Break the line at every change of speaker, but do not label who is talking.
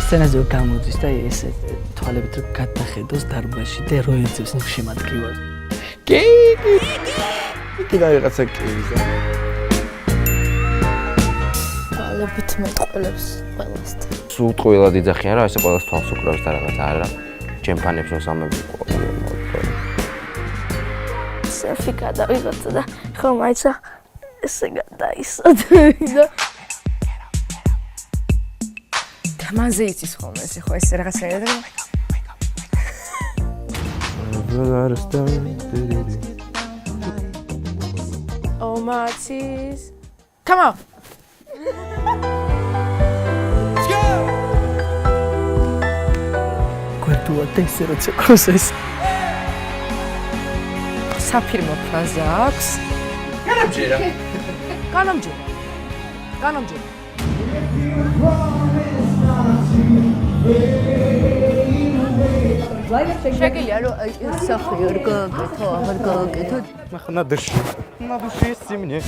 სცენაზე გამოდის და ესე თვალებით რომ გადახედოს დარბაზში და რო ეძებს შემატკივარს. კი და რაღაცა კივიზა.
თვალებით მეტყველებს ყველასთან.
სულ ტყუილად იძახიან რა, ესე ყველას თვალს უკრავს და რაღაც არა. ჩემფანებს მოსამები ყოველ.
სელფი გადავიღოთ და ხომ აიცა ესე გადაისადე და მანზე იცის ხოლმე ეს ხო ეს რაღაცაა და Oh my cheese. Come on.
Quanto adesso non c'è cosa.
საფირმო ფრაზა აქვს.
განამჯერა.
განამჯერა. შეგიძლია რომ სახი არ გააკეთო, აღარ გააკეთო.
ნადუში სიმნე.